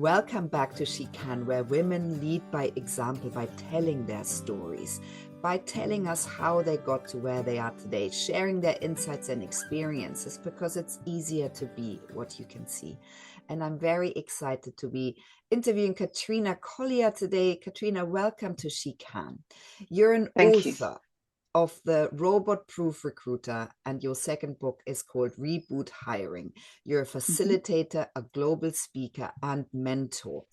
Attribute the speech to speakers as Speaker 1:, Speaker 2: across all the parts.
Speaker 1: Welcome back to She Can, where women lead by example by telling their stories, by telling us how they got to where they are today, sharing their insights and experiences, because it's easier to be what you can see. And I'm very excited to be interviewing Katrina Collier today. Katrina, welcome to She Can. You're an
Speaker 2: Thank you.
Speaker 1: author of the Robot-Proof Recruiter, and your second book is called Reboot Hiring. You're a facilitator, a global speaker, and mentor.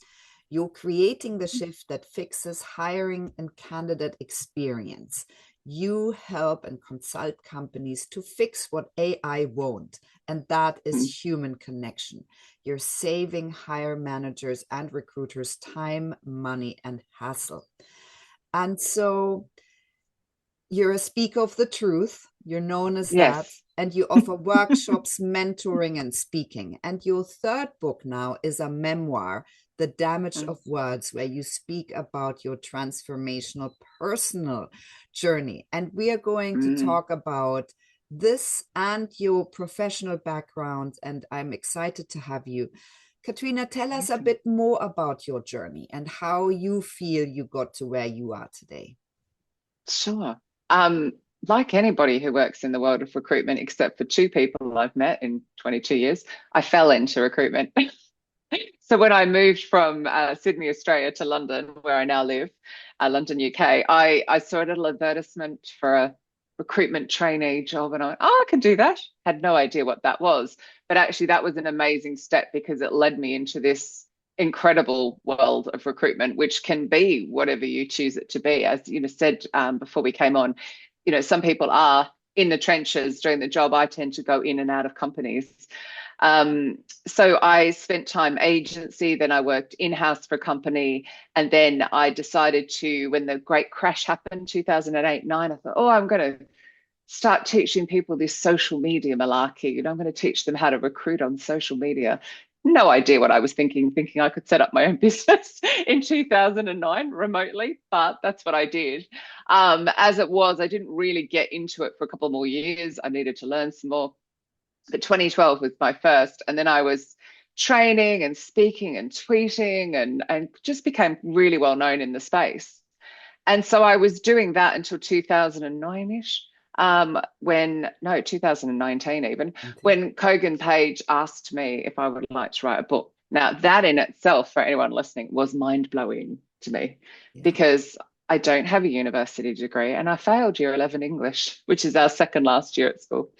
Speaker 1: You're creating the shift that fixes hiring and candidate experience. You help and consult companies to fix what AI won't, and that is human connection. You're saving hiring managers and recruiters time, money, and hassle. And so you're a speaker of the truth. You're known as that.
Speaker 2: Yes.
Speaker 1: And you offer workshops, mentoring, and speaking. And your third book now is a memoir, The Damage of Words, where you speak about your transformational personal journey. And we are going to talk about this and your professional background. And I'm excited to have you. Katrina, tell us a bit more about your journey and how you feel you got to where you are today.
Speaker 2: Sure. Like anybody who works in the world of recruitment, except for two people I've met in 22 years, I fell into recruitment. So when I moved from Sydney, Australia to London, where I now live, London, UK, I saw a little advertisement for a recruitment trainee job and I went, oh, I can do that. Had no idea what that was. But actually that was an amazing step because it led me into this incredible world of recruitment, which can be whatever you choose it to be. As you said before we came on, some people are in the trenches doing the job. I tend to go in and out of companies. So I spent time agency, then I worked in-house for a company, and then I decided to, when the great crash happened, 2008-9, I thought, oh, I'm going to start teaching people this social media malarkey. I'm going to teach them how to recruit on social media. No idea what I was thinking I could set up my own business in 2009 remotely, but that's what I did. As it was, I didn't really get into it for a couple more years. I needed to learn some more. But 2012 was my first. And then I was training and speaking and tweeting and just became really well known in the space. And so I was doing that until 2009-ish. 2019 even, when Kogan Page asked me if I would like to write a book. Now, that in itself, for anyone listening, was mind-blowing to me because I don't have a university degree and I failed year 11 English, which is our second last year at school.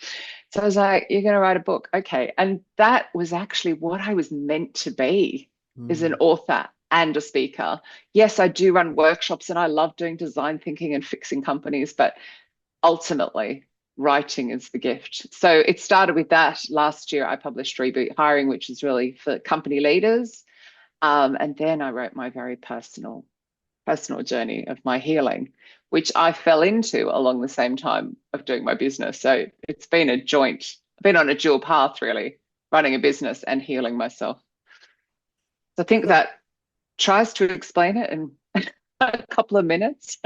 Speaker 2: So I was like, you're going to write a book? Okay. And that was actually what I was meant to be, as an author and a speaker. Yes, I do run workshops and I love doing design thinking and fixing companies, but ultimately writing is the gift. So it started with that. Last year I published Reboot Hiring, which is really for company leaders. And then I wrote my very personal journey of my healing, which I fell into along the same time of doing my business. So it's been I've been on a dual path, really, running a business and healing myself. So I think that tries to explain it in a couple of minutes.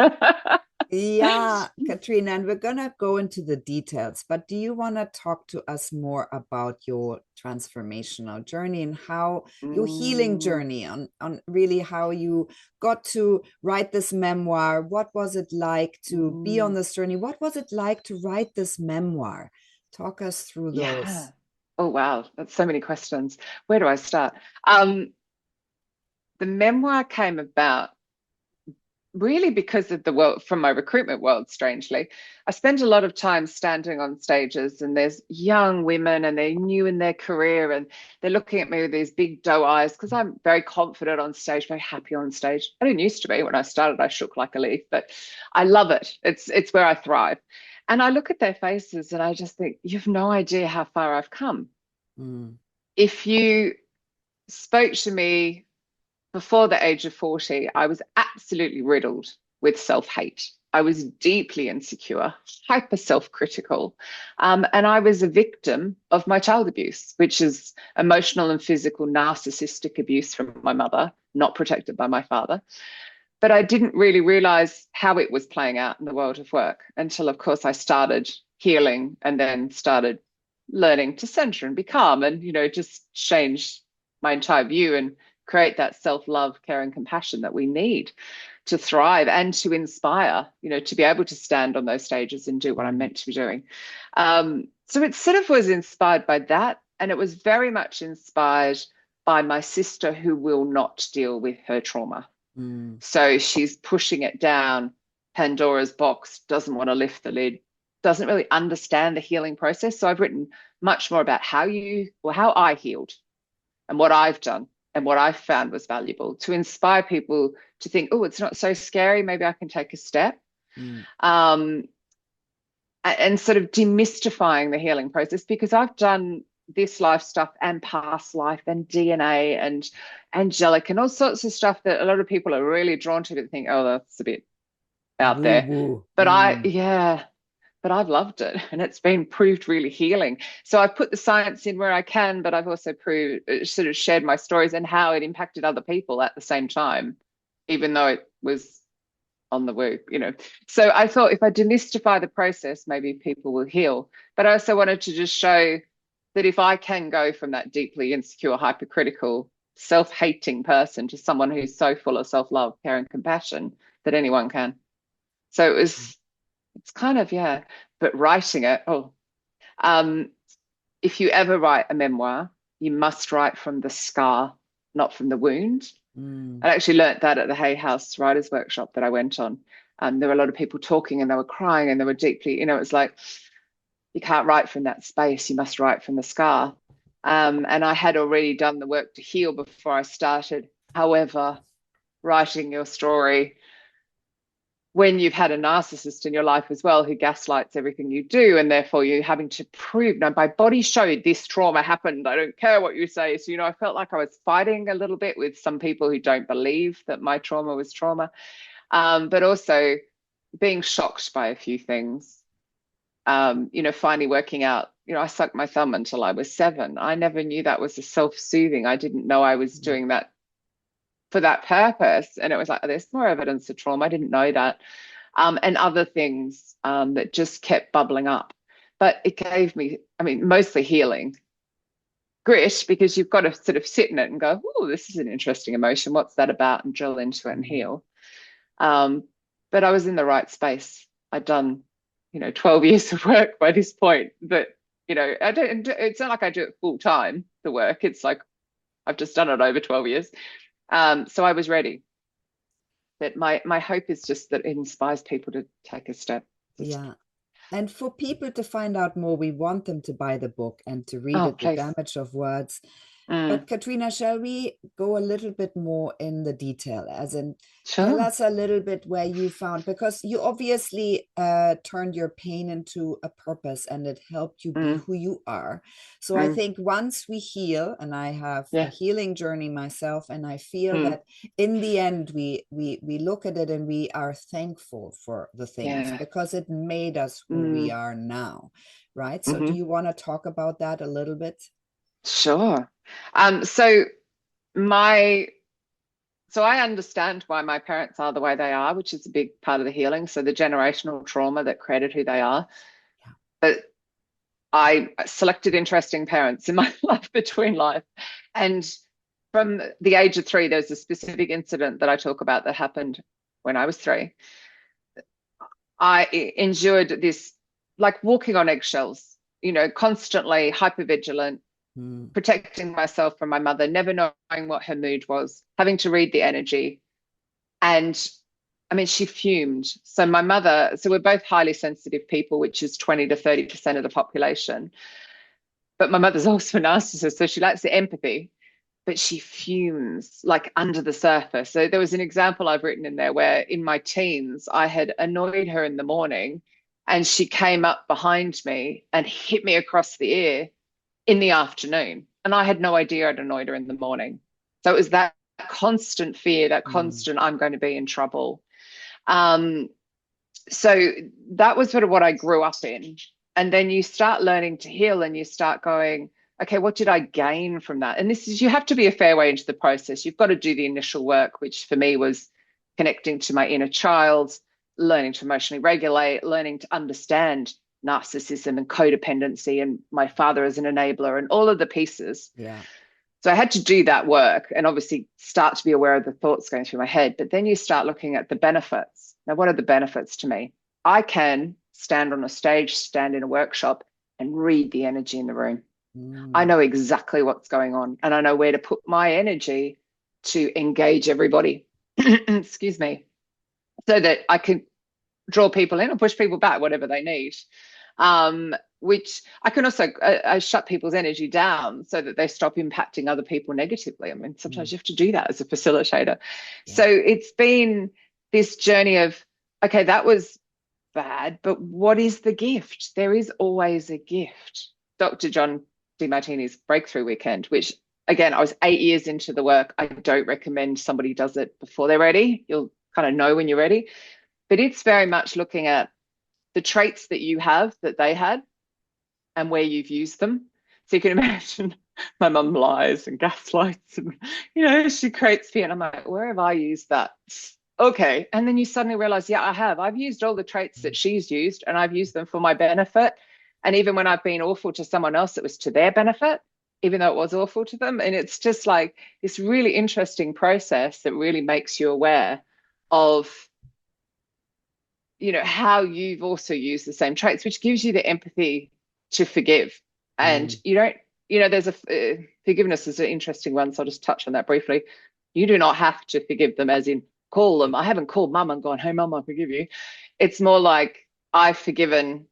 Speaker 1: Yeah, Katrina, and we're going to go into the details, but do you want to talk to us more about your transformational journey and how your healing journey on really how you got to write this memoir? What was it like to be on this journey? What was it like to write this memoir? Talk us through those.
Speaker 2: Oh, wow. That's so many questions. Where do I start? The memoir came about really because of the world, from my recruitment world, strangely. I spend a lot of time standing on stages and there's young women and they're new in their career and they're looking at me with these big doe eyes because I'm very confident on stage, very happy on stage. I didn't used to be. When I started, I shook like a leaf, but I love it. It's where I thrive. And I look at their faces and I just think, you've no idea how far I've come. If you spoke to me before the age of 40, I was absolutely riddled with self-hate. I was deeply insecure, hyper self-critical, and I was a victim of my child abuse, which is emotional and physical narcissistic abuse from my mother, not protected by my father. But I didn't really realize how it was playing out in the world of work until, of course, I started healing and then started learning to center and be calm and, just change my entire view and create that self-love, care, and compassion that we need to thrive and to inspire, to be able to stand on those stages and do what I'm meant to be doing. So it sort of was inspired by that. And it was very much inspired by my sister, who will not deal with her trauma. So she's pushing it down Pandora's box, doesn't want to lift the lid, doesn't really understand the healing process. So I've written much more about how I healed and what I've done and what I found was valuable to inspire people to think, oh, it's not so scary. Maybe I can take a step. And sort of demystifying the healing process, because I've done this life stuff and past life and DNA and angelic and all sorts of stuff that a lot of people are really drawn to, but think, oh, that's a bit out there. But but I've loved it, and it's been proved really healing. So I've put the science in where I can, but I've also sort of shared my stories and how it impacted other people at the same time, even though it was on the woo, So I thought if I demystify the process, maybe people will heal. But I also wanted to just show that if I can go from that deeply insecure, hypercritical, self-hating person to someone who's so full of self-love, care, and compassion, that anyone can. So it's kind of, but writing it, if you ever write a memoir, you must write from the scar, not from the wound. I actually learnt that at the Hay House Writers Workshop that I went on. There were a lot of people talking and they were crying and they were deeply, it was like, you can't write from that space, you must write from the scar. And I had already done the work to heal before I started. However, writing your story when you've had a narcissist in your life as well who gaslights everything you do, and therefore you're having to prove, no, my body showed this trauma happened, I don't care what you say. So, I felt like I was fighting a little bit with some people who don't believe that my trauma was trauma, but also being shocked by a few things. Finally working out, I sucked my thumb until I was 7. I never knew that was a self-soothing. I didn't know I was doing that for that purpose. And it was like, there's more evidence of trauma. I didn't know that. And other things that just kept bubbling up. But it gave me, mostly healing. Grit, because you've got to sort of sit in it and go, oh, this is an interesting emotion. What's that about? And drill into it and heal. But I was in the right space. I'd done 12 years of work by this point, but it's not like I do it full time, the work. It's like I've just done it over 12 years. So I was ready. But my hope is just that it inspires people to take a step.
Speaker 1: Yeah. And for people to find out more, we want them to buy the book and to read it, The Damage of Words. But Katrina, shall we go a little bit more in the detail, as in tell us a little bit where you found, because you obviously turned your pain into a purpose and it helped you be who you are. So I think once we heal, and I have a healing journey myself, and I feel that in the end, we look at it and we are thankful for the things because it made us who we are now, right? So do you want to talk about that a little bit?
Speaker 2: Sure. So I understand why my parents are the way they are, which is a big part of the healing. So the generational trauma that created who they are. Yeah. But I selected interesting parents in my life between life. And from the age of 3, there's a specific incident that I talk about that happened when I was 3. I endured this, like walking on eggshells, constantly hypervigilant, protecting myself from my mother, never knowing what her mood was, having to read the energy. And she fumed. So my mother, we're both highly sensitive people, which is 20 to 30% of the population. But my mother's also a narcissist, so she lacks the empathy, but she fumes like under the surface. So there was an example I've written in there where in my teens, I had annoyed her in the morning and she came up behind me and hit me across the ear in the afternoon, and I had no idea I'd annoyed her in the morning. So it was that constant fear, that constant I'm going to be in trouble. So that was sort of what I grew up in. And then you start learning to heal and you start going, okay, what did I gain from that? And this is, you have to be a fair way into the process. You've got to do the initial work, which for me was connecting to my inner child, learning to emotionally regulate, learning to understand narcissism and codependency and my father as an enabler and all of the pieces. Yeah. So I had to do that work and obviously start to be aware of the thoughts going through my head. But then you start looking at the benefits. Now, what are the benefits to me? I can stand on a stage, stand in a workshop, and read the energy in the room. I know exactly what's going on, and I know where to put my energy to engage everybody. Excuse me. So that I can draw people in or push people back, whatever they need. Which I can also I shut people's energy down so that they stop impacting other people negatively. I mean, sometimes you have to do that as a facilitator.
Speaker 1: Yeah.
Speaker 2: So it's been this journey of, okay, that was bad, but what is the gift? There is always a gift. Dr. John DeMartini's Breakthrough Weekend, which again, I was 8 years into the work. I don't recommend somebody does it before they're ready. You'll kind of know when you're ready. But it's very much looking at the traits that you have that they had and where you've used them. So you can imagine my mum lies and gaslights and, you know, she creates fear. And I'm like, where have I used that? Okay. And then you suddenly realize, yeah, I have. I've used all the traits that she's used and I've used them for my benefit. And even when I've been awful to someone else, it was to their benefit, even though it was awful to them. And it's just like this really interesting process that really makes you aware of, you know, how you've also used the same traits, which gives you the empathy to forgive. And you don't, you know, there's a forgiveness is an interesting one. So I'll just touch on that briefly. You do not have to forgive them as in call them. I haven't called mum and gone, hey, mum, I forgive you. It's more like I've forgiven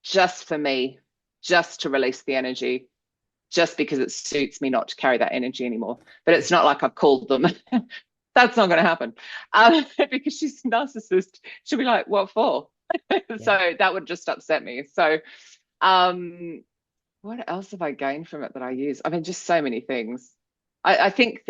Speaker 2: just for me, just to release the energy, just because it suits me not to carry that energy anymore. But it's not like I've called them. That's not going to happen because she's a narcissist. She'll be like, what for? So that would just upset me. So what else have I gained from it that I use? I mean, just so many things. I think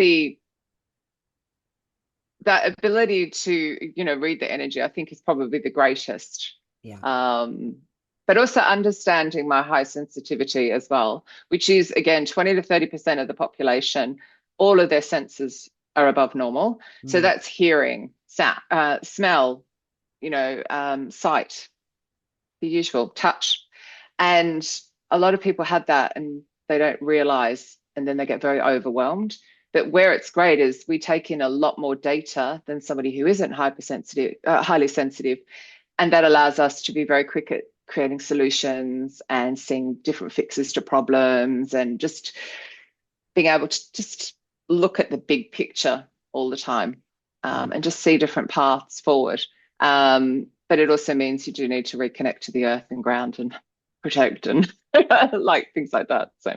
Speaker 2: that ability to, you know, read the energy, I think is probably the greatest. But also understanding my high sensitivity as well, which is, again, 20 to 30% of the population, all of their senses are above normal. So that's hearing, smell, you know, sight, the usual, touch. And a lot of people have that and they don't realize, and then they get very overwhelmed. But where it's great is we take in a lot more data than somebody who isn't hypersensitive, highly sensitive. And that allows us to be very quick at creating solutions and seeing different fixes to problems and just being able to just look at the big picture all the time and just see different paths forward. But it also means you do need to reconnect to the earth and ground and protect and like things like that. So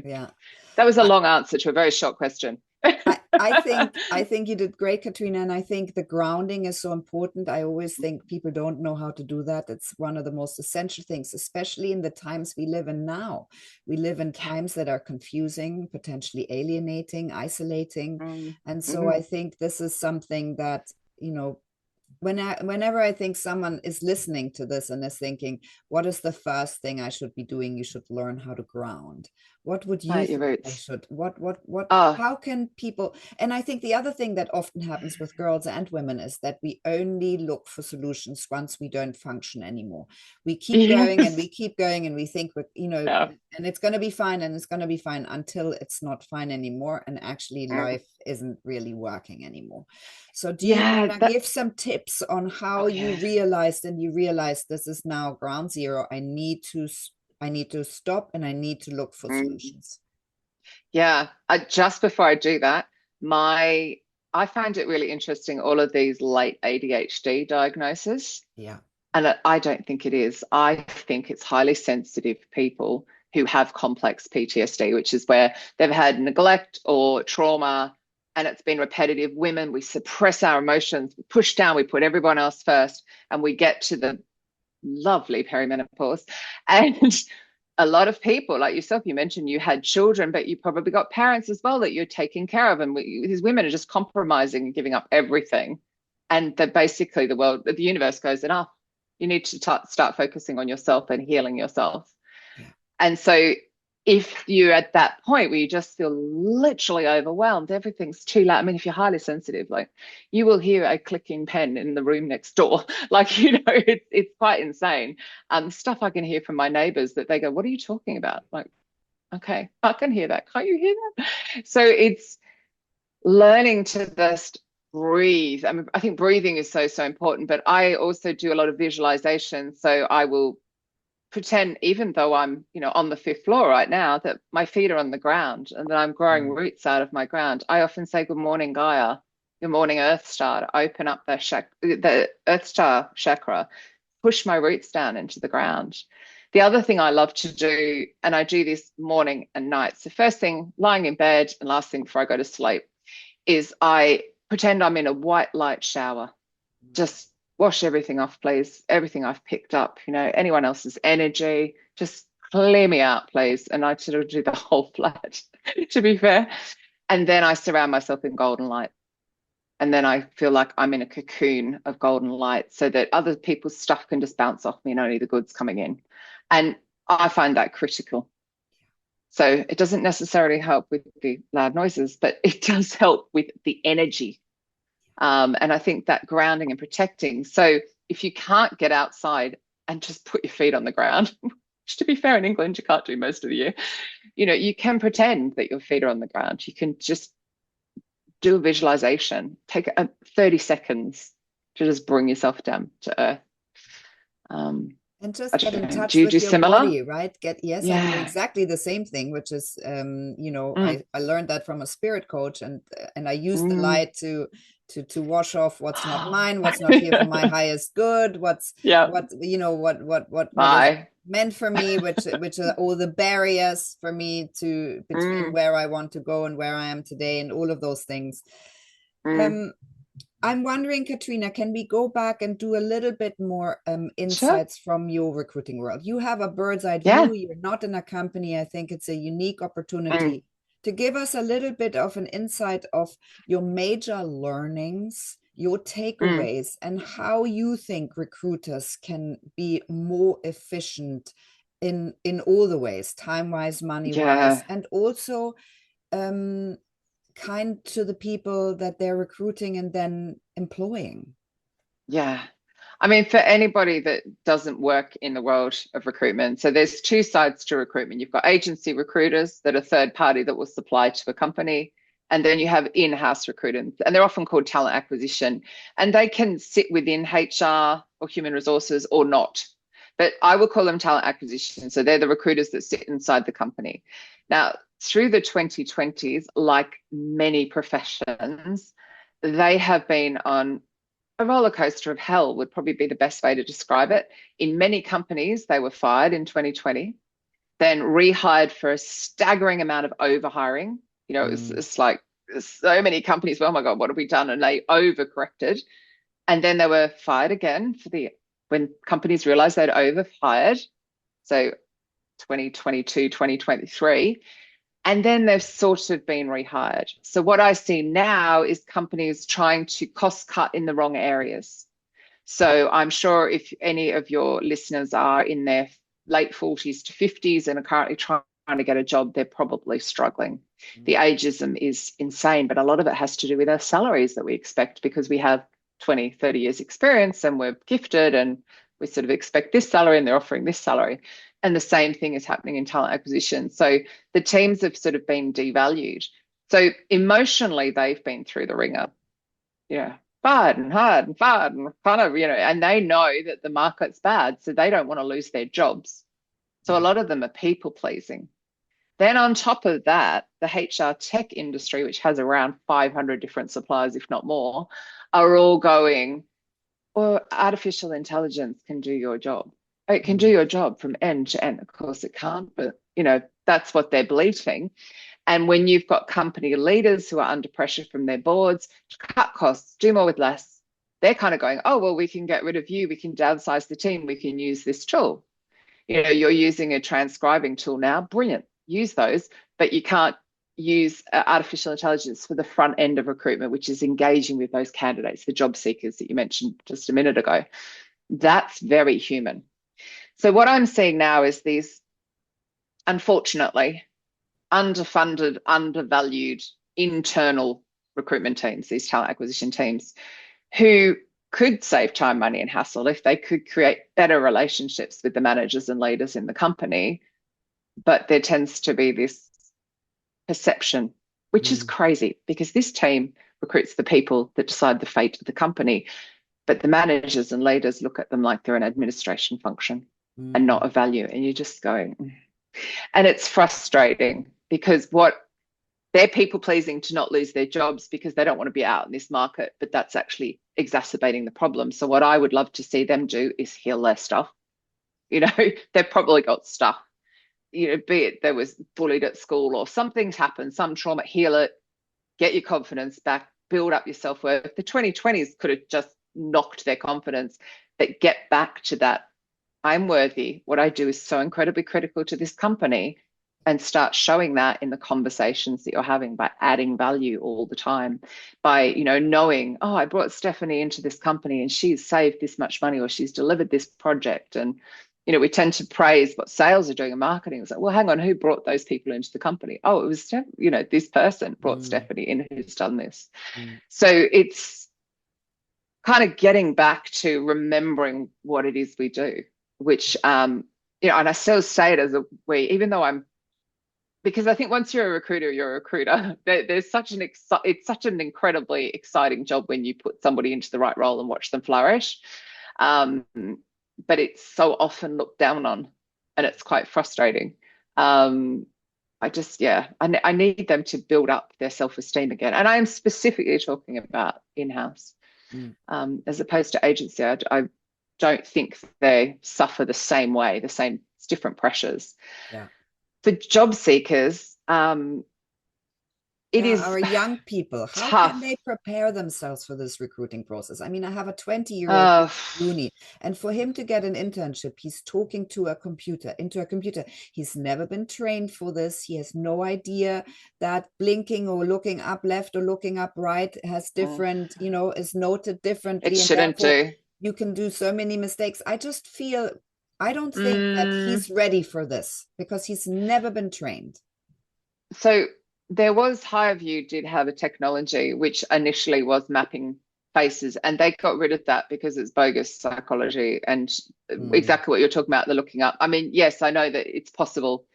Speaker 2: that was a long answer to a very short question.
Speaker 1: I think you did great, Katrina, and I think the grounding is so important. I always think people don't know how to do that. It's one of the most essential things, especially in the times we live in now. We live in times that are confusing, potentially alienating, isolating. And so I think this is something that, you know, whenever I think someone is listening to this and is thinking, what is the first thing I should be doing? You should learn how to ground. What would you think I should, how can people, and I think the other thing that often happens with girls and women is that we only look for solutions once we don't function anymore. We keep going and we keep going and we think, you know, and it's going to be fine and it's going to be fine until it's not fine anymore. And actually life isn't really working anymore. So do you want to give some tips on how you realized this is now ground zero? I need to stop and I need to look for solutions.
Speaker 2: Just before I do that, I find it really interesting, all of these late ADHD diagnoses. And I don't think it is. I think it's highly sensitive people who have complex PTSD, which is where they've had neglect or trauma and it's been repetitive. Women, we suppress our emotions, we push down, we put everyone else first, and we get to the lovely perimenopause. And a lot of people like yourself, you mentioned you had children, but you probably got parents as well that you're taking care of. And these women are just compromising and giving up everything. And that basically the universe goes, enough. You need to start focusing on yourself and healing yourself. And so if you're at that point where you just feel literally overwhelmed, everything's too loud. I mean, if you're highly sensitive, like you will hear a clicking pen in the room next door. Like, you know, it's quite insane. Stuff I can hear from my neighbors that they go, what are you talking about? Like, okay, I can hear that. Can't you hear that? So it's learning to just breathe. I mean, I think breathing is so, so important, but I also do a lot of visualization. So I will pretend, even though I'm, on the fifth floor right now, that my feet are on the ground and that I'm growing
Speaker 1: Mm.
Speaker 2: roots out of my ground. I often say, "Good morning, Gaia. Good morning, Earth Star," to open up the Earth Star chakra, push my roots down into the ground. The other thing I love to do, and I do this morning and night. So first thing, lying in bed, and last thing before I go to sleep, is I pretend I'm in a white light shower. Just wash everything off, please. Everything I've picked up, anyone else's energy, just clear me out, please. And I sort of do the whole flat, to be fair. And then I surround myself in golden light. And then I feel like I'm in a cocoon of golden light so that other people's stuff can just bounce off me and only the good's coming in. And I find that critical. So it doesn't necessarily help with the loud noises, but it does help with the energy. And I think that grounding and protecting. So if you can't get outside and just put your feet on the ground, which to be fair, in England, you can't do most of the year, you can pretend that your feet are on the ground. You can just do a visualization, take 30 seconds to just bring yourself down to earth.
Speaker 1: And
Speaker 2: I
Speaker 1: just get
Speaker 2: don't
Speaker 1: in
Speaker 2: know. Do
Speaker 1: touch
Speaker 2: you
Speaker 1: with
Speaker 2: do
Speaker 1: your
Speaker 2: similar?
Speaker 1: body, right? Yes, I do
Speaker 2: Yeah.
Speaker 1: exactly the same thing, which is,
Speaker 2: Mm,
Speaker 1: I learned that from a spirit coach, and I use the
Speaker 2: mm.
Speaker 1: light to wash off what's not mine, what's not here for my highest good,
Speaker 2: Yeah.
Speaker 1: what is
Speaker 2: Bye.
Speaker 1: meant for me, which are all the barriers for me to between
Speaker 2: Mm,
Speaker 1: where I want to go and where I am today, and all of those things.
Speaker 2: mm.
Speaker 1: Um, I'm wondering, Katrina, can we go back and do a little bit more
Speaker 2: Sure.
Speaker 1: insights from your recruiting world? You have a bird's eye view.
Speaker 2: Yeah.
Speaker 1: You're not in a company. I think it's a unique
Speaker 2: Mm,
Speaker 1: opportunity to give us a little bit of an insight of your major learnings, your
Speaker 2: mm.
Speaker 1: takeaways, and how you think recruiters can be more efficient in all the ways, time-wise, money-wise,
Speaker 2: Yeah.
Speaker 1: and also um, kind to the people that they're recruiting and then employing.
Speaker 2: Yeah. I mean, for anybody that doesn't work in the world of recruitment, so there's two sides to recruitment. You've got agency recruiters that are third party that will supply to a company. And then you have in-house recruiters, and they're often called talent acquisition. And they can sit within HR or human resources or not. But I will call them talent acquisition. So they're the recruiters that sit inside the company. Now, through the 2020s, like many professions, they have been on a roller coaster of hell would probably be the best way to describe it. In many companies, they were fired in 2020, then rehired for a staggering amount of overhiring.
Speaker 1: Mm.
Speaker 2: It's like so many companies, well, oh my God, what have we done? And they overcorrected. And then they were fired again when companies realized they'd overhired. So 2022, 2023. And then they've sort of been rehired. So what I see now is companies trying to cost cut in the wrong areas. So I'm sure if any of your listeners are in their late 40s to 50s and are currently trying to get a job, they're probably struggling. The ageism is insane, but a lot of it has to do with our salaries that we expect because we have 20, 30 years experience and we're gifted and we sort of expect this salary and they're offering this salary. And the same thing is happening in talent acquisition. So the teams have sort of been devalued. So emotionally, they've been through the ringer. Yeah, fired and hard and fired and kind of, and they know that the market's bad, so they don't want to lose their jobs. So a
Speaker 1: Yeah.
Speaker 2: lot of them are people pleasing. Then on top of that, the HR tech industry, which has around 500 different suppliers, if not more, are all going, well, artificial intelligence can do your job. It can do
Speaker 1: Mm.
Speaker 2: your job from end to end. Of course it can't, but that's what they're believing. And when you've got company leaders who are under pressure from their boards to cut costs, do more with less, they're kind of going, oh, well, we can get rid of you. We can downsize the team. We can use this tool. You're using a transcribing tool now. Brilliant. Use those, but you can't use artificial intelligence for the front end of recruitment, which is engaging with those candidates, the job seekers that you mentioned just a minute ago. That's very human. So what I'm seeing now is these, unfortunately, underfunded, undervalued internal recruitment teams, these talent acquisition teams, who could save time, money, and hassle if they could create better relationships with the managers and leaders in the company. But there tends to be this perception. which is crazy because this team recruits the people that decide the fate of the company. But the managers and leaders look at them like they're an administration function and not a value. And you're just going, and it's frustrating because they're people pleasing to not lose their jobs because they don't want to be out in this market, but that's actually exacerbating the problem. So what I would love to see them do is heal their stuff. They've probably got stuff, be it they was bullied at school or something's happened, some trauma, heal it, get your confidence back, build up your self-worth. The 2020s could have just knocked their confidence, but get back to that. I'm worthy. What I do is so incredibly critical to this company, and start showing that in the conversations that you're having by adding value all the time, by, knowing, oh, I brought Stephanie into this company and she's saved this much money or she's delivered this project. And, we tend to praise what sales are doing and marketing. It's like, well, hang on, who brought those people into the company? Oh, it was, this person brought Stephanie in who's done this. So it's kind of getting back to remembering what it is we do, which, and I still say it as a we, even though because I think once you're a recruiter, you're a recruiter. There's it's such an incredibly exciting job when you put somebody into the right role and watch them flourish. But it's so often looked down on, and it's quite frustrating. I need them to build up their self-esteem again. And I am specifically talking about in-house, as opposed to agency. I don't think they suffer the same way, it's different pressures.
Speaker 1: Yeah.
Speaker 2: For job seekers, it is
Speaker 1: our young people, how
Speaker 2: tough.
Speaker 1: can they prepare themselves for this recruiting process? I mean, I have a 20-year-old uni, and for him to get an internship, he's talking to a computer, He's never been trained for this. He has no idea that blinking or looking up left or looking up right has different, is noted differently.
Speaker 2: It shouldn't do.
Speaker 1: You can do so many mistakes. I don't think that he's ready for this because he's never been trained.
Speaker 2: So there was HireView did have a technology which initially was mapping faces, and they got rid of that because it's bogus psychology and exactly what you're talking about, the looking up. I mean, yes, I know that it's possible.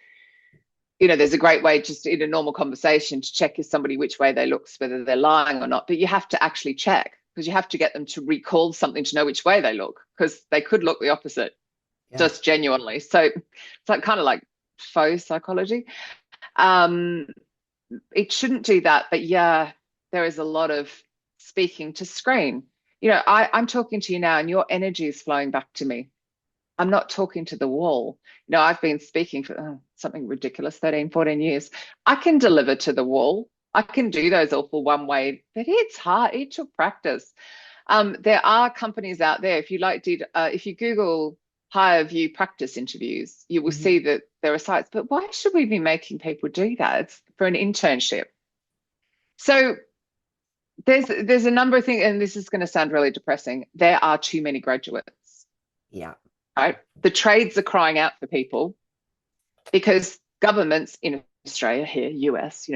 Speaker 2: There's a great way just in a normal conversation to check if somebody which way they look, whether they're lying or not, but you have to actually check because you have to get them to recall something to know which way they look, because they could look the opposite. Yeah. Just genuinely. So it's like kind of like faux psychology. It shouldn't do that, but yeah, there is a lot of speaking to screen. I'm talking to you now and your energy is flowing back to me. I'm not talking to the wall. I've been speaking for something ridiculous, 13, 14 years. I can deliver to the wall. I can do those awful one way, but it's hard. It took practice. There are companies out there. If you Google HireView practice interviews, you will see that there are sites, but why should we be making people do that? It's for an internship. So there's a number of things, and this is going to sound really depressing. There are too many graduates.
Speaker 1: Yeah.
Speaker 2: Right. The trades are crying out for people because governments in Australia, here, US,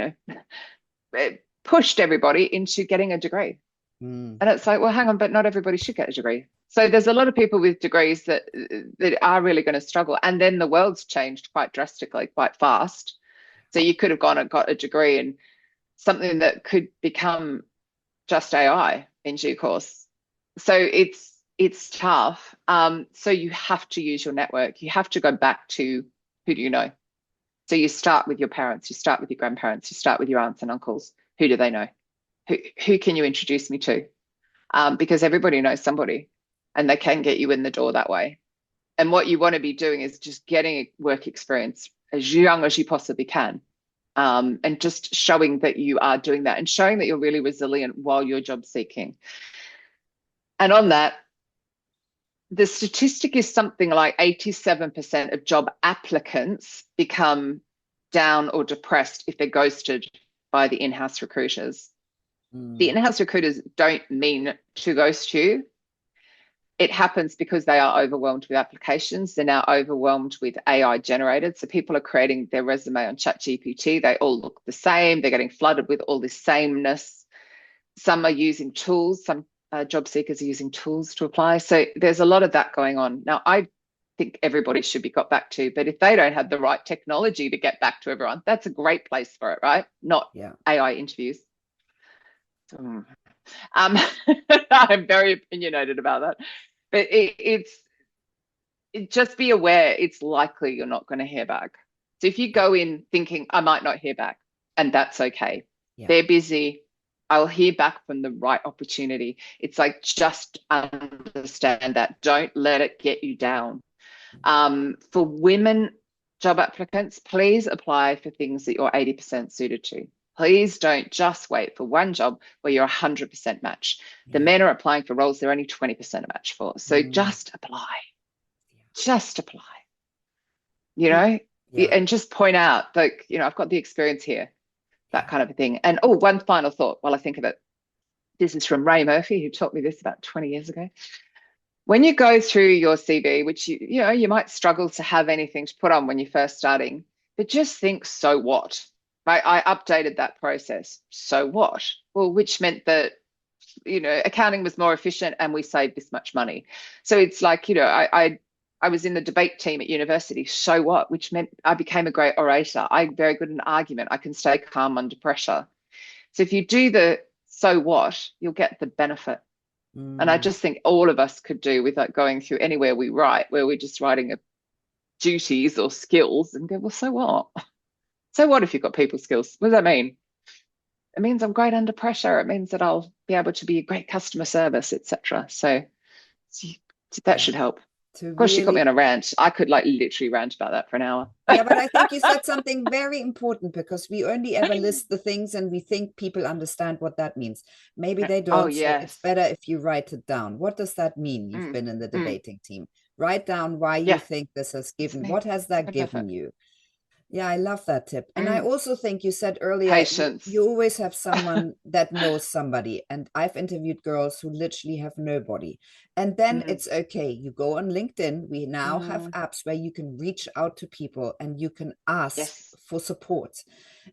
Speaker 2: pushed everybody into getting a degree. And it's like, well, hang on, but not everybody should get a degree. So there's a lot of people with degrees that are really going to struggle. And then the world's changed quite drastically, quite fast. So you could have gone and got a degree in something that could become just AI in due course. So it's tough. So you have to use your network. You have to go back to who do you know? So you start with your parents, you start with your grandparents, you start with your aunts and uncles. Who do they know? Who can you introduce me to? Because everybody knows somebody and they can get you in the door that way. And what you want to be doing is just getting a work experience as young as you possibly can, and just showing that you are doing that and showing that you're really resilient while you're job seeking. And on that, the statistic is something like 87% of job applicants become down or depressed if they're ghosted by the in-house recruiters. The in-house recruiters don't mean to ghost you. It happens because they are overwhelmed with applications. They're now overwhelmed with AI generated. So people are creating their resume on ChatGPT. They all look the same. They're getting flooded with all this sameness. Some are using tools. Some job seekers are using tools to apply. So there's a lot of that going on. Now, I think everybody should be got back to. But if they don't have the right technology to get back to everyone, that's a great place for it, right? Not AI interviews. I'm very opinionated about that. But just be aware it's likely you're not going to hear back. So if you go in thinking, I might not hear back, and that's okay. They're busy. I'll hear back from the right opportunity. It's like, just understand that. Don't let it get you down. For women job applicants, please apply for things that you're 80% suited to. Please don't just wait for one job where you're 100% match. The men are applying for roles they're only 20% a match for. So just apply. Just apply. You know, and just point out, like, you know, I've got the experience here, that kind of a thing. And one final thought while I think of it. This is from Ray Murphy, who taught me this about 20 years ago. When you go through your CV, which you know, you might struggle to have anything to put on when you're first starting, but just think, so what? I updated that process. So what? Well, which meant that, you know, accounting was more efficient and we saved this much money. So it's like, you know, I was in the debate team at university. So what? Which meant I became a great orator. I'm very good in argument. I can stay calm under pressure. So if you do the so what, you'll get the benefit. And I just think all of us could do with like going through anywhere we write, where we're just writing duties or skills, and go, well, so what? So what if you've got people skills? What does that mean? It means I'm great under pressure. It means that I'll be able to be a great customer service, etc. So that should help. Of course, you got me on a rant. I could like literally rant about that for an hour.
Speaker 1: Yeah, but I think you said something very important, because we only ever list the things and we think people understand what that means. Maybe they don't.
Speaker 2: Oh, yes.
Speaker 1: So it's better if you write it down. What does that mean? You've been in the debating team. Write down why you think this has given. What has that given you? Yeah, I love that tip. And I also think you said earlier,
Speaker 2: patience.
Speaker 1: You always have someone that knows somebody. And I've interviewed girls who literally have nobody. And then it's okay. You go on LinkedIn. We now have apps where you can reach out to people and you can ask for support.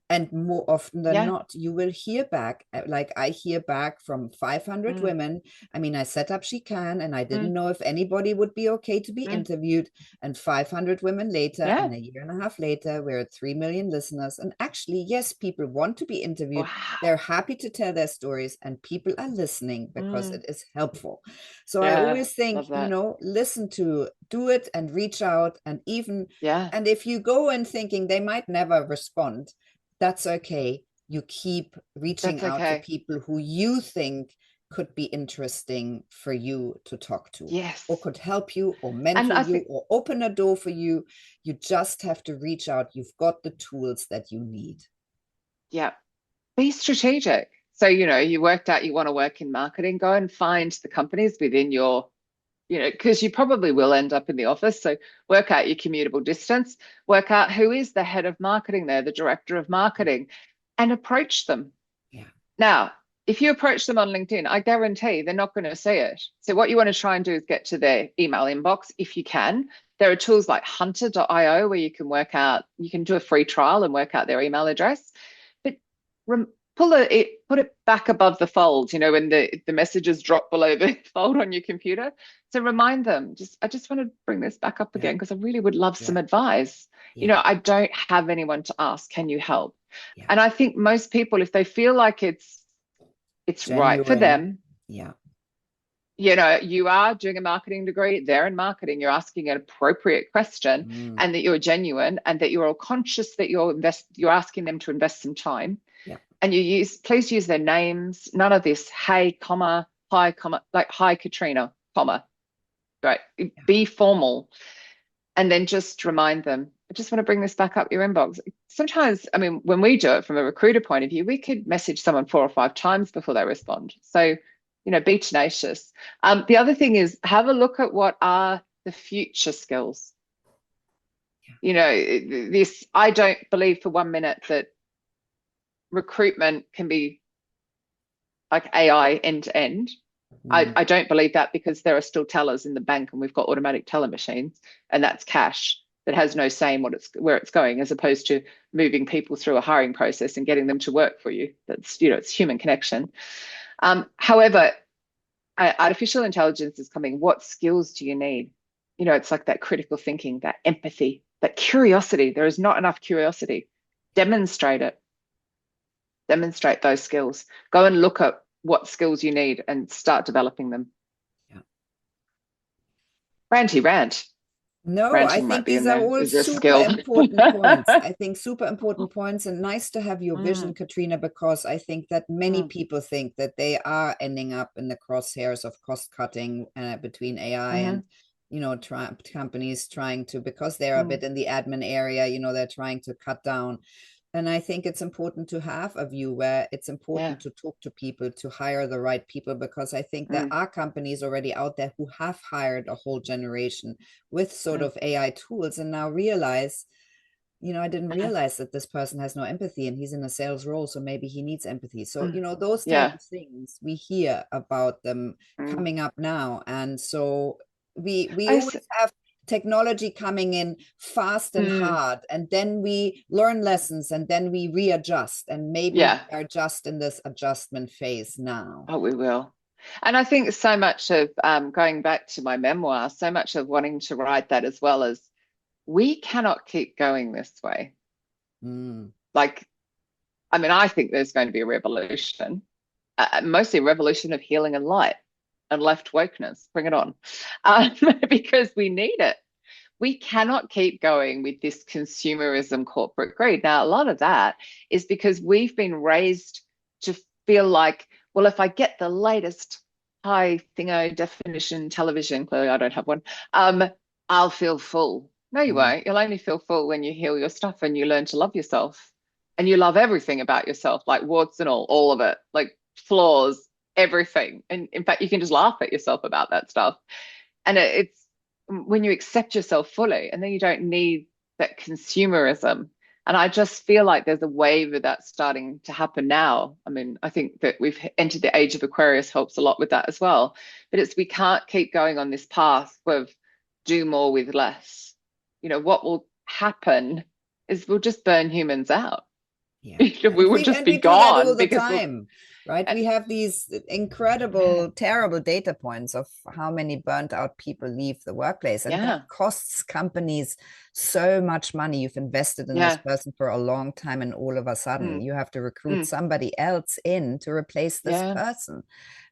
Speaker 1: And more often than not, you will hear back. Like I hear back from 500 women. I mean, I set up She Can, and I didn't know if anybody would be okay to be interviewed. And 500 women later, and a year and a half later, we're at 3 million listeners. And actually, yes, people want to be interviewed. Wow. They're happy to tell their stories, and people are listening because it is helpful. So I always think, you know, listen to, do it and reach out. And even, and if you go in thinking they might never respond, that's okay. You keep reaching out to people who you think could be interesting for you to talk to, or could help you, or mentor you, or open a door for you. You just have to reach out. You've got the tools that you need.
Speaker 2: Yeah. Be strategic. So, you know, you worked out you want to work in marketing, go and find the companies within your, you know, because you probably will end up in the office. So work out your commutable distance, work out who is the head of marketing there, the director of marketing, and approach them.
Speaker 1: Yeah.
Speaker 2: Now, if you approach them on LinkedIn, I guarantee they're not going to see it. So what you want to try and do is get to their email inbox if you can. There are tools like hunter.io where you can work out, you can do a free trial and work out their email address. But put it back above the fold, you know, when the messages drop below the fold on your computer. So remind them, I just want to bring this back up again because I really would love some advice. You know, I don't have anyone to ask, can you help? And I think most people, if they feel like it's genuine, right for them.
Speaker 1: Yeah.
Speaker 2: You know, you are doing a marketing degree, they're in marketing, you're asking an appropriate question and that you're genuine and that you're all conscious that you're asking them to invest some time. And please use their names, none of this, hey, comma, hi, comma, like, hi, Katrina, comma, right? Be formal. And then just remind them, I just want to bring this back up your inbox. Sometimes, I mean, when we do it from a recruiter point of view, we could message someone 4 or 5 times before they respond. So, you know, be tenacious. The other thing is have a look at what are the future skills. You know, I don't believe for 1 minute that recruitment can be like AI end to end. I don't believe that, because there are still tellers in the bank and we've got automatic teller machines, and that's cash that has no say in where it's going, as opposed to moving people through a hiring process and getting them to work for you. That's, you know, it's human connection. However, artificial intelligence is coming. What skills do you need? it's like that critical thinking, that empathy, that curiosity. There is not enough curiosity. Demonstrate it. Demonstrate those skills. Go and look at what skills you need and start developing them.
Speaker 1: Yeah.
Speaker 2: Ranty rant.
Speaker 1: No, I
Speaker 2: Ranting might
Speaker 1: think
Speaker 2: be
Speaker 1: these
Speaker 2: in
Speaker 1: are
Speaker 2: there.
Speaker 1: all
Speaker 2: Is your
Speaker 1: super
Speaker 2: skill?
Speaker 1: important points. I think super important points, and nice to have your vision,
Speaker 2: Mm,
Speaker 1: Katrina, because I think that many
Speaker 2: mm,
Speaker 1: people think that they are ending up in the crosshairs of cost cutting between AI
Speaker 2: mm-hmm,
Speaker 1: and, companies trying to, because they're a
Speaker 2: mm,
Speaker 1: bit in the admin area, they're trying to cut down. And I think it's important to have a view where it's
Speaker 2: yeah.
Speaker 1: important to talk to people, to hire the right people, because I think there
Speaker 2: Mm,
Speaker 1: are companies already out there who have hired a whole generation with sort
Speaker 2: mm,
Speaker 1: of AI tools and now realize, I didn't
Speaker 2: mm,
Speaker 1: realize that this person has no empathy and he's in a sales role, so maybe he needs empathy. So,
Speaker 2: mm.
Speaker 1: those type
Speaker 2: Yeah.
Speaker 1: of things, we hear about them
Speaker 2: Mm.
Speaker 1: coming up now. And so we
Speaker 2: I s-
Speaker 1: always have technology coming in fast and
Speaker 2: mm,
Speaker 1: hard, and then we learn lessons and then we readjust, and maybe
Speaker 2: yeah.
Speaker 1: we are just in this adjustment phase now.
Speaker 2: Oh, we will. And I think so much of going back to my memoir, so much of wanting to write that as well as we cannot keep going this way.
Speaker 1: Mm.
Speaker 2: Like, I mean, I think there's going to be a revolution, mostly a revolution of healing and light and left wokeness. Bring it on. Um, because we need it. We cannot keep going with this consumerism corporate greed. Now, a lot of that is because we've been raised to feel like, well, if I get the latest high thingo definition television, clearly I don't have one, I'll feel full. No, you
Speaker 1: Mm.
Speaker 2: won't. You'll only feel full when you heal your stuff and you learn to love yourself. And you love everything about yourself, like warts and all of it, like flaws, everything. And in fact, you can just laugh at yourself about that stuff. And it's when you accept yourself fully, and then you don't need that consumerism. And I just feel like there's a wave of that starting to happen now. I mean, I think that we've entered the age of Aquarius helps a lot with that as well. But we can't keep going on this path of do more with less. What will happen is we'll just burn humans out.
Speaker 1: Yeah.
Speaker 2: We
Speaker 1: And
Speaker 2: will
Speaker 1: we
Speaker 2: just
Speaker 1: and
Speaker 2: be
Speaker 1: we do that all
Speaker 2: gone
Speaker 1: the
Speaker 2: because we'll.
Speaker 1: time, right?
Speaker 2: And,
Speaker 1: We have these
Speaker 2: yeah,
Speaker 1: incredible, terrible data points of how many burnt out people leave the workplace. And that
Speaker 2: yeah,
Speaker 1: costs companies so much money. You've invested in this
Speaker 2: yeah,
Speaker 1: person for a long time, and all of a sudden
Speaker 2: mm,
Speaker 1: you have to recruit
Speaker 2: mm,
Speaker 1: somebody else in to replace this
Speaker 2: yeah,
Speaker 1: person.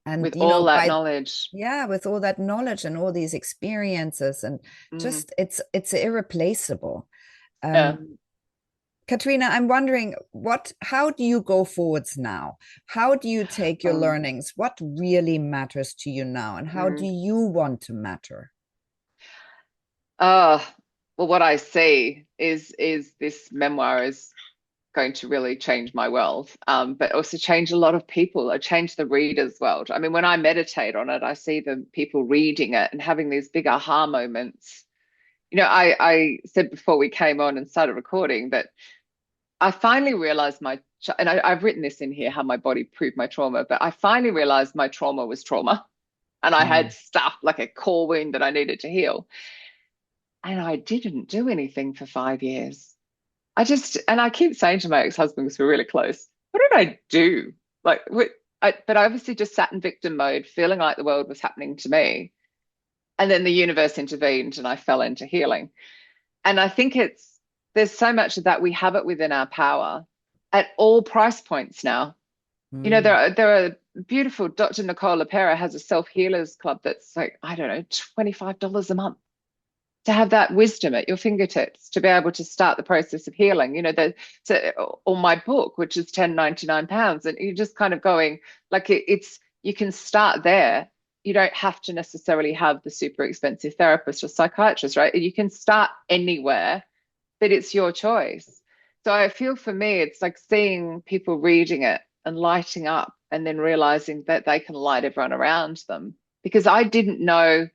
Speaker 1: And
Speaker 2: with all that
Speaker 1: by
Speaker 2: knowledge.
Speaker 1: yeah, with all that knowledge and all these experiences, and
Speaker 2: Mm,
Speaker 1: just it's irreplaceable.
Speaker 2: yeah.
Speaker 1: Um, Katrina, I'm wondering how do you go forwards now? How do you take your
Speaker 2: Um,
Speaker 1: learnings? What really matters to you now? And how do
Speaker 2: mm.
Speaker 1: you want to matter?
Speaker 2: Uh, well, what I see is this memoir is going to really change my world, but also change a lot of people. I change the reader's world. I mean, when I meditate on it, I see the people reading it and having these big aha moments. I said before we came on and started recording that I finally realized and I've written this in here, how my body proved my trauma, but I finally realized my trauma was trauma. And I had
Speaker 1: Mm,
Speaker 2: stuff like a core wound that I needed to heal. And I didn't do anything for 5 years. And I keep saying to my ex-husband, because we're really close, what did I do? Like, but I obviously just sat in victim mode, feeling like the world was happening to me. And then the universe intervened and I fell into healing. And I think there's so much of that. We have it within our power at all price points now.
Speaker 1: mm,
Speaker 2: There are beautiful. Dr. Nicole LaPera has a self-healers club that's like, I don't know, $25 a month to have that wisdom at your fingertips to be able to start the process of healing. Or my book, which is £10.99, and you're just kind of going like it's you can start there. You don't have to necessarily have the super expensive therapist or psychiatrist, right? You can start anywhere, but it's your choice. So I feel for me, it's like seeing people reading it and lighting up and then realizing that they can light everyone around them. Because I didn't know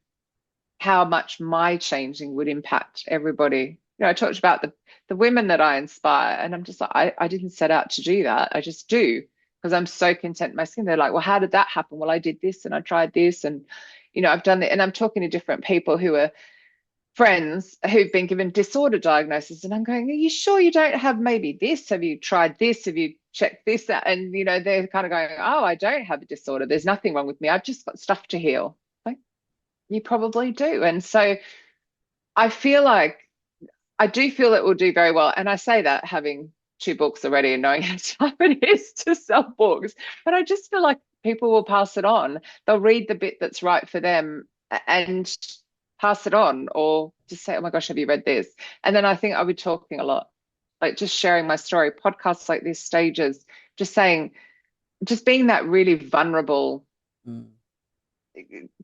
Speaker 2: how much my changing would impact everybody. I talked about the women that I inspire, and I'm just like, I didn't set out to do that. I just do because I'm so content in my skin. They're like, well, how did that happen? Well, I did this and I tried this, and I've done it. And I'm talking to different people who are friends who've been given disorder diagnosis, and I'm going, are you sure you don't have maybe this? Have you tried this? Have you checked this out? And they're kind of going, oh, I don't have a disorder. There's nothing wrong with me. I've just got stuff to heal. Like, you probably do. And so I feel like I do feel it will do very well. And I say that having 2 books already and knowing how tough it is to sell books. But I just feel like people will pass it on. They'll read the bit that's right for them and pass it on, or just say, oh my gosh, have you read this? And then I think I'll be talking a lot, like just sharing my story, podcasts like this, stages, just saying, just being that really vulnerable,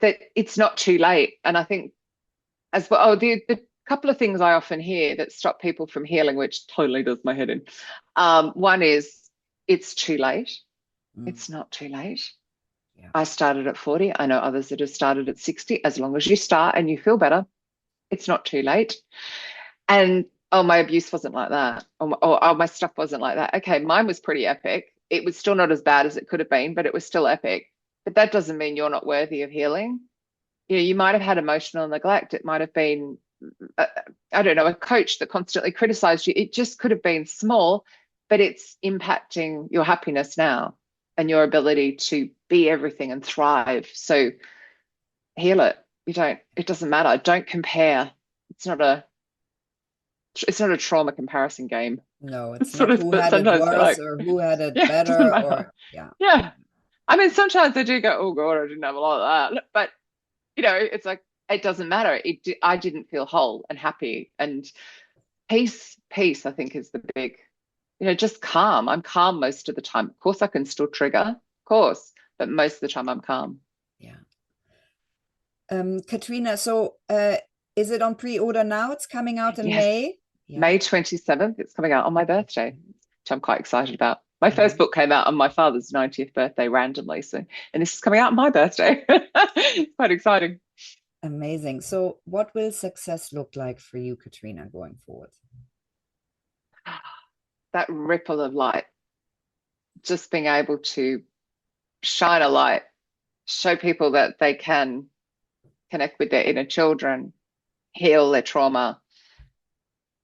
Speaker 2: that it's not too late. And I think as well, the couple of things I often hear that stop people from healing, which totally does my head in. One is it's too late. It's not too late.
Speaker 1: Yeah.
Speaker 2: I started at 40. I know others that have started at 60. As long as you start and you feel better, it's not too late. And oh, my abuse wasn't like that. Or my stuff wasn't like that. Okay, mine was pretty epic. It was still not as bad as it could have been, but it was still epic. But that doesn't mean you're not worthy of healing. You know, you might have had emotional neglect. It might have been, I don't know, a coach that constantly criticized you. It just could have been small, but it's impacting your happiness now and your ability to be everything and thrive. So heal it. It doesn't matter. Don't compare. It's not a trauma comparison game.
Speaker 1: No, it's
Speaker 2: That's what
Speaker 1: not who
Speaker 2: but
Speaker 1: had it
Speaker 2: sometimes you're
Speaker 1: worse
Speaker 2: like,
Speaker 1: or who had it
Speaker 2: yeah, it doesn't
Speaker 1: better,
Speaker 2: matter.
Speaker 1: or yeah.
Speaker 2: Yeah. I mean, sometimes I do go, oh God, I didn't have a lot of that. But it's like, it doesn't matter. I didn't feel whole and happy, and peace, I think is the big, just calm. I'm calm most of the time. Of course, I can still trigger, of course, but most of the time I'm calm.
Speaker 1: Yeah. Katrina, so is it on pre-order now? It's coming out in
Speaker 2: Yes.
Speaker 1: May. Yeah.
Speaker 2: May 27th. It's coming out on my birthday, which I'm quite excited about. My
Speaker 1: Yeah.
Speaker 2: first book came out on my father's 90th birthday randomly. And this is coming out on my birthday. It's quite exciting.
Speaker 1: Amazing. So what will success look like for you, Katrina, going forward?
Speaker 2: That ripple of light, just being able to shine a light, show people that they can connect with their inner children, heal their trauma,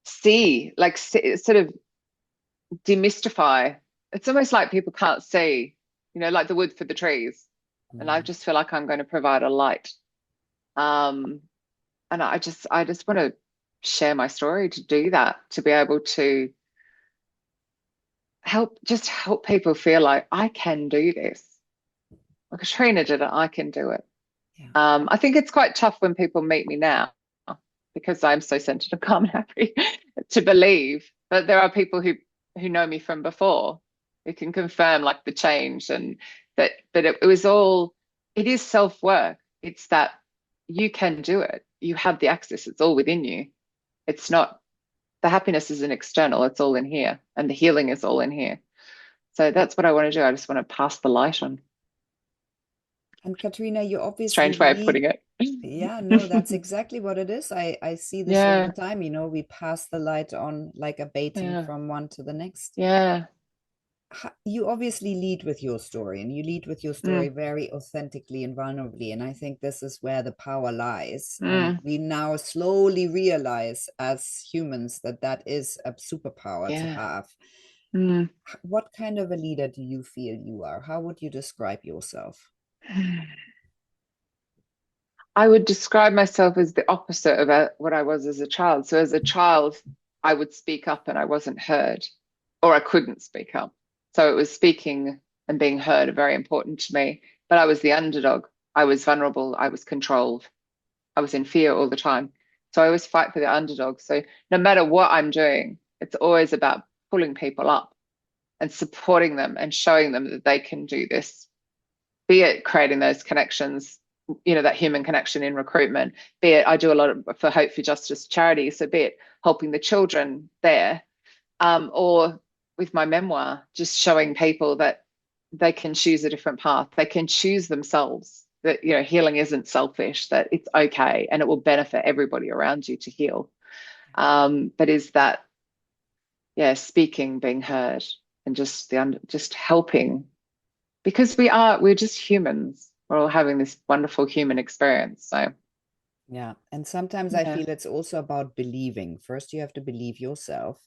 Speaker 2: sort of demystify. It's almost like people can't see, like the wood for the trees. And I just feel like I'm going to provide a light. And I just want to share my story, to do that, to be able to help people feel like I can do this. Like Katrina did it, I can do it.
Speaker 1: Yeah.
Speaker 2: I think it's quite tough when people meet me now, because I'm so sensitive, calm, and happy, to believe. But there are people who know me from before, who can confirm like the change, and that it is self-work. It's that you can do it. You have the access. It's all within you. It's not, the happiness isn't external. It's all in here. And the healing is all in here. So that's what I want to do. I just want to pass the light on.
Speaker 1: And Katrina, you obviously
Speaker 2: Strange way of putting it.
Speaker 1: Yeah, no, that's exactly what it is. I see this all the time. We pass the light on like a baton from one to the next.
Speaker 2: Yeah.
Speaker 1: You obviously lead with your story, and you lead with your story very authentically and vulnerably. And I think this is where the power lies. And we now slowly realize as humans that is a superpower to have. What kind of a leader do you feel you are? How would you describe yourself?
Speaker 2: I would describe myself as the opposite of what I was as a child. So as a child, I would speak up and I wasn't heard, or I couldn't speak up. So it was speaking and being heard very important to me. But I was the underdog. I was vulnerable. I was controlled. I was in fear all the time. So I always fight for the underdog. So no matter what I'm doing, it's always about pulling people up and supporting them and showing them that they can do this, be it creating those connections, that human connection in recruitment, be it I do a lot for Hope for Justice charity, so be it helping the children there, or with my memoir, just showing people that they can choose a different path. They can choose themselves, that, healing isn't selfish, that it's okay and it will benefit everybody around you to heal. But is that, speaking, being heard, and just helping, because we're just humans. We're all having this wonderful human experience. So
Speaker 1: yeah. And sometimes I feel it's also about believing. First, you have to believe yourself.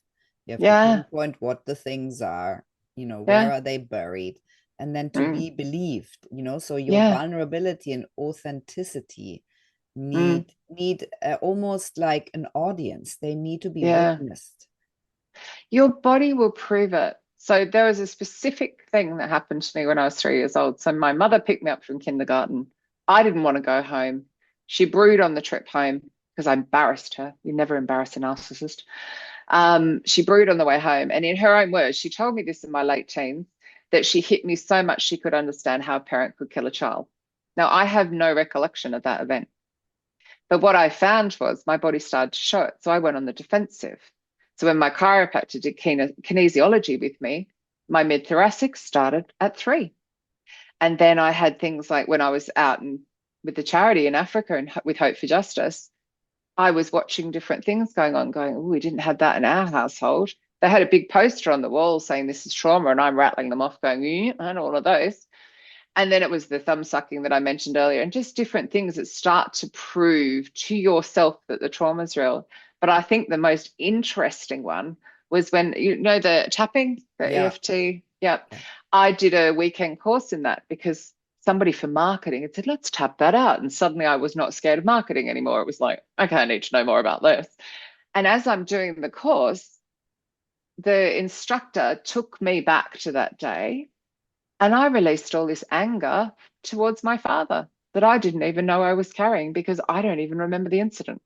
Speaker 1: You have to pinpoint what the things are, where are they buried, and then to be believed, so your vulnerability and authenticity
Speaker 2: Mm,
Speaker 1: need almost like an audience. They need to be
Speaker 2: yeah.
Speaker 1: witnessed.
Speaker 2: Your body will prove it. So there was a specific thing that happened to me when I was 3 years old. So my mother picked me up from kindergarten. I didn't want to go home. She brewed on the trip home because I embarrassed her. You never embarrass a narcissist. She brewed on the way home. And in her own words, she told me this in my late teens, that she hit me so much she could understand how a parent could kill a child. Now, I have no recollection of that event. But what I found was my body started to show it. So I went on the defensive. So when my chiropractor did kinesiology with me, my mid thoracic started at 3. And then I had things like when I was out with the charity in Africa and with Hope for Justice, I was watching different things going on, going, oh, we didn't have that in our household. They had a big poster on the wall saying this is trauma, and I'm rattling them off, going, I know all of those. And then it was the thumb sucking that I mentioned earlier, and just different things that start to prove to yourself that the trauma is real. But I think the most interesting one was when, the tapping, the
Speaker 1: Yeah.
Speaker 2: EFT. Yeah. I did a weekend course in that because somebody from marketing had said, let's tap that out. And suddenly I was not scared of marketing anymore. It was like, okay, I need to know more about this. And as I'm doing the course, the instructor took me back to that day, and I released all this anger towards my father that I didn't even know I was carrying because I don't even remember the incident.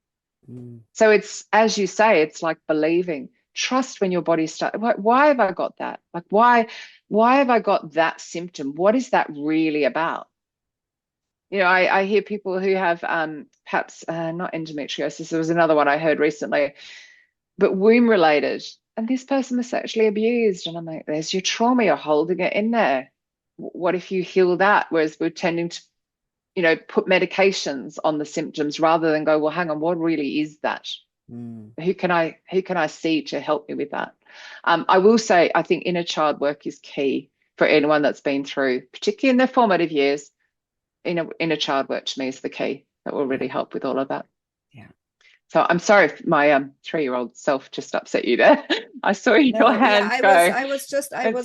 Speaker 1: Mm.
Speaker 2: So it's, as you say, it's like believing. Trust when your body starts. Why have I got that? Like, why have I got that symptom? What is that really about? I hear people who have perhaps not endometriosis. There was another one I heard recently, but womb related. And this person was sexually abused. And I'm like, there's your trauma. You're holding it in there. What if you heal that? Whereas we're tending to, put medications on the symptoms rather than go, well, hang on, what really is that?
Speaker 1: Mm.
Speaker 2: Who can I see to help me with that? I will say, I think inner child work is key for anyone that's been through, particularly in their formative years. Inner child work to me is the key that will really help with all of that.
Speaker 1: Yeah.
Speaker 2: So I'm sorry if my 3-year-old self just upset you there. I saw your
Speaker 1: No, yeah,
Speaker 2: hands go.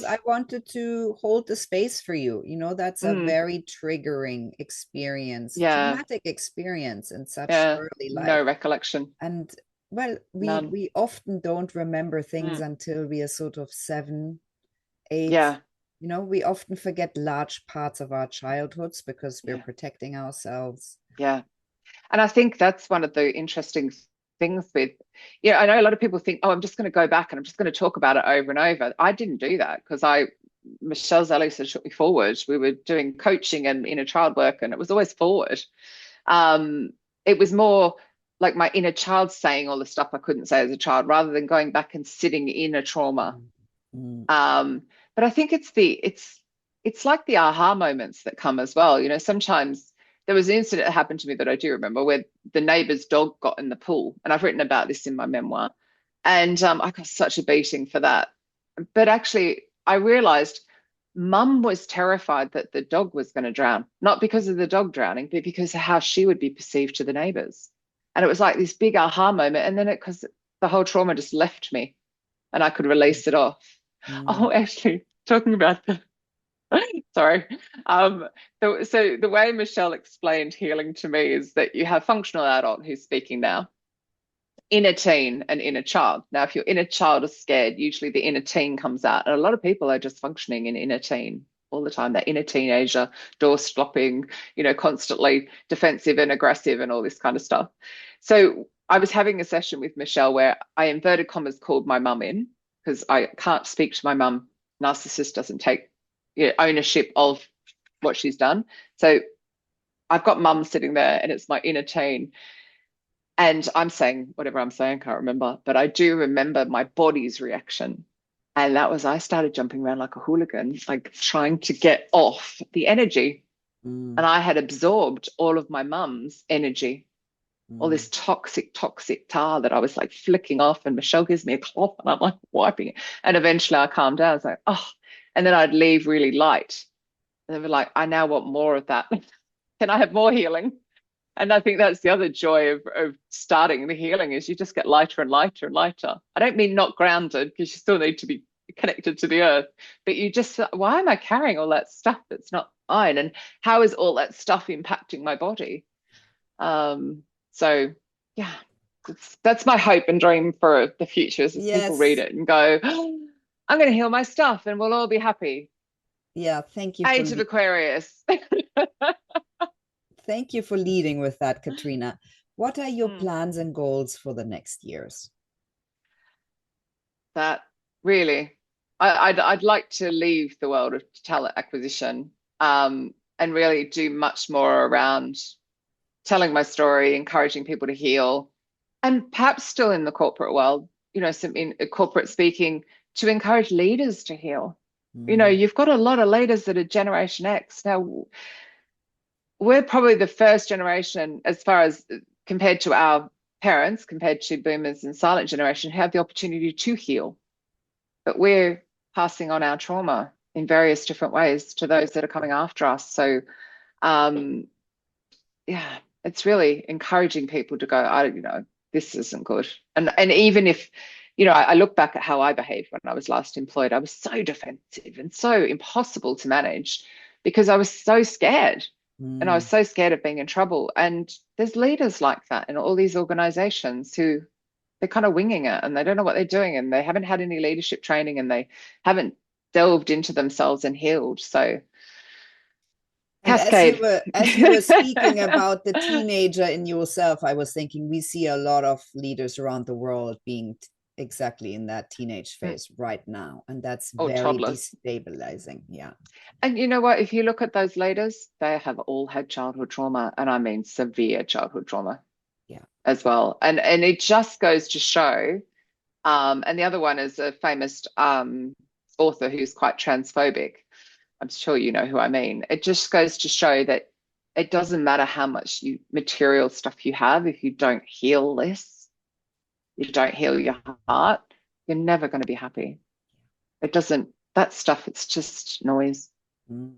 Speaker 1: I wanted to hold the space for you. That's a
Speaker 2: Mm,
Speaker 1: very triggering experience,
Speaker 2: yeah,
Speaker 1: traumatic experience in such
Speaker 2: yeah,
Speaker 1: early life.
Speaker 2: no recollection,
Speaker 1: And well, we
Speaker 2: none.
Speaker 1: we often don't remember things
Speaker 2: Mm,
Speaker 1: until we are sort of 7, 8.
Speaker 2: yeah,
Speaker 1: We often forget large parts of our childhoods because we're
Speaker 2: yeah,
Speaker 1: protecting ourselves.
Speaker 2: yeah. And I think that's one of the interesting things with, I know a lot of people think, oh, I'm just going to go back and I'm just going to talk about it over and over. I didn't do that because Michelle Zellisa took me forward. We were doing coaching and inner child work, and it was always forward. It was more like my inner child saying all the stuff I couldn't say as a child rather than going back and sitting in a trauma.
Speaker 1: Mm.
Speaker 2: But I think it's like the aha moments that come as well. Sometimes there was an incident that happened to me that I do remember where the neighbor's dog got in the pool, and I've written about this in my memoir. And I got such a beating for that. But actually, I realized mum was terrified that the dog was going to drown, not because of the dog drowning, but because of how she would be perceived to the neighbors. And it was like this big aha moment. And then because the whole trauma just left me and I could release it off.
Speaker 1: Mm.
Speaker 2: Oh, actually, talking about the sorry. So the way Michelle explained healing to me is that you have functional adult who's speaking now, inner teen and inner child. Now, if your inner child is scared, usually the inner teen comes out. And a lot of people are just functioning in inner teen all the time. That inner teenager, door stopping, constantly defensive and aggressive and all this kind of stuff. So I was having a session with Michelle where I inverted commas called my mum in because I can't speak to my mum. Narcissist doesn't take ownership of what she's done. So I've got mum sitting there and it's my inner teen. And I'm saying whatever I'm saying, can't remember, but I do remember my body's reaction. And that was, I started jumping around like a hooligan, like trying to get off the energy. And
Speaker 1: Mm.
Speaker 2: I had absorbed all of my mum's energy, all
Speaker 1: Mm.
Speaker 2: this toxic tar that I was like flicking off. And Michelle gives me a cloth and I'm like wiping it. And eventually I calmed down. I was like, oh, and then I'd leave really light. And they were like, I now want more of that. Can I have more healing? And I think that's the other joy of starting the healing is you just get lighter and lighter and lighter. I don't mean not grounded because you still need to be connected to the earth, but you just, why am I carrying all that stuff that's not mine? And how is all that stuff impacting my body? So yeah, that's my hope and dream for the future, is that people read
Speaker 1: Yes.
Speaker 2: it and go, oh, I'm going to heal my stuff and we'll all be happy.
Speaker 1: Yeah. Thank you for
Speaker 2: Age of Aquarius.
Speaker 1: thank you for leading with that, Katrina. What are your
Speaker 2: Hmm.
Speaker 1: plans and goals for the next years?
Speaker 2: That really, I'd like to leave the world of talent acquisition, and really do much more around telling my story, encouraging people to heal, and perhaps still in the corporate world, some in corporate speaking, to encourage leaders to heal.
Speaker 1: Mm,
Speaker 2: You've got a lot of leaders that are Generation X. Now, we're probably the first generation, as far as compared to our parents, compared to boomers and silent generation, have the opportunity to heal. But we're passing on our trauma in various different ways to those that are coming after us. So, um, yeah, it's really encouraging people to go, this isn't good. And even if, I look back at how I behaved when I was last employed, I was so defensive and so impossible to manage because I was so scared. And I was
Speaker 1: mm.
Speaker 2: so scared of being in trouble. And there's leaders like that in all these organizations who they're kind of winging it and they don't know what they're doing and they haven't had any leadership training and they haven't delved into themselves and healed. So
Speaker 1: And
Speaker 2: cascade.
Speaker 1: as you were speaking about the teenager in yourself, I was thinking we see a lot of leaders around the world being exactly in that teenage phase right now, and that's
Speaker 2: Or
Speaker 1: very
Speaker 2: toddlers.
Speaker 1: destabilizing. Yeah.
Speaker 2: And you know what? If you look at those leaders, they have all had childhood trauma, and I mean severe childhood trauma
Speaker 1: Yeah.
Speaker 2: as well. And it just goes to show. And the other one is a famous author who's quite transphobic. I'm sure you know who I mean. It just goes to show that it doesn't matter how much material stuff you have, if you don't heal this, you don't heal your heart, you're never going to be happy. It doesn't, that stuff, it's just noise.
Speaker 1: Mm.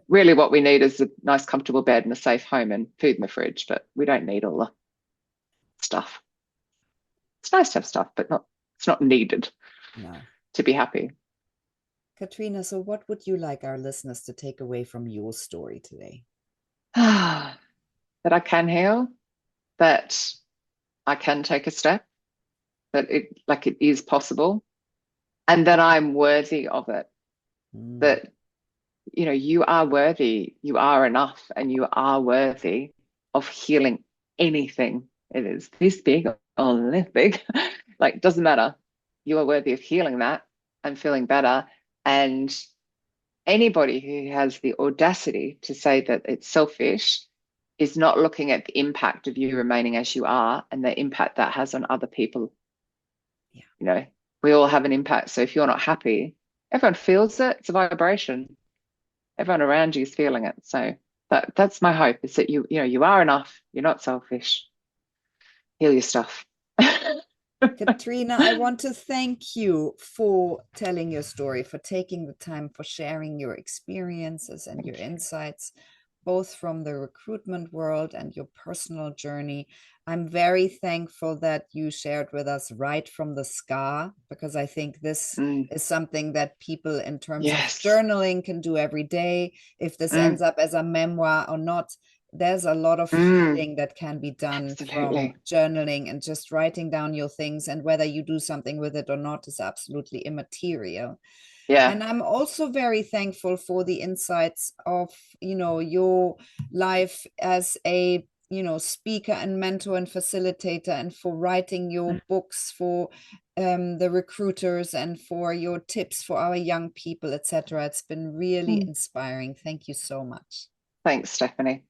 Speaker 2: Really what we need is a nice, comfortable bed and a safe home and food in the fridge, but we don't need all the stuff. It's nice to have stuff, but it's not needed
Speaker 1: No.
Speaker 2: to be happy.
Speaker 1: Katrina, so what would you like our listeners to take away from your story today?
Speaker 2: That I can heal, that I can take a step, that it is possible, and that I'm worthy of it.
Speaker 1: Mm,
Speaker 2: That, you are worthy, you are enough, and you are worthy of healing anything. It is this big or this big. Like, doesn't matter. You are worthy of healing that and feeling better. And anybody who has the audacity to say that it's selfish is not looking at the impact of you remaining as you are and the impact that has on other people.
Speaker 1: yeah.
Speaker 2: We all have an impact. So if you're not happy, everyone feels it. It's a vibration. Everyone around you is feeling it. So that's my hope, is that you are enough. You're not selfish. Heal your stuff.
Speaker 1: Katrina, I want to thank you for telling your story, for taking the time, for sharing your experiences and your
Speaker 2: Thank you.
Speaker 1: insights, both from the recruitment world and your personal journey. I'm very thankful that you shared with us right from the scar, because I think this
Speaker 2: Mm,
Speaker 1: is something that people, in terms of
Speaker 2: yes.
Speaker 1: journaling, can do every day. If this ends
Speaker 2: Mm,
Speaker 1: up as a memoir or not, there's a lot of
Speaker 2: mm,
Speaker 1: healing that can be done from
Speaker 2: absolutely.
Speaker 1: journaling and just writing down your things, and whether you do something with it or not is absolutely immaterial.
Speaker 2: Yeah.
Speaker 1: And I'm also very thankful for the insights of, your life as a, speaker and mentor and facilitator, and for writing your books for the recruiters, and for your tips for our young people, etc. It's been really
Speaker 2: Mm.
Speaker 1: inspiring. Thank you so much.
Speaker 2: Thanks, Stephanie.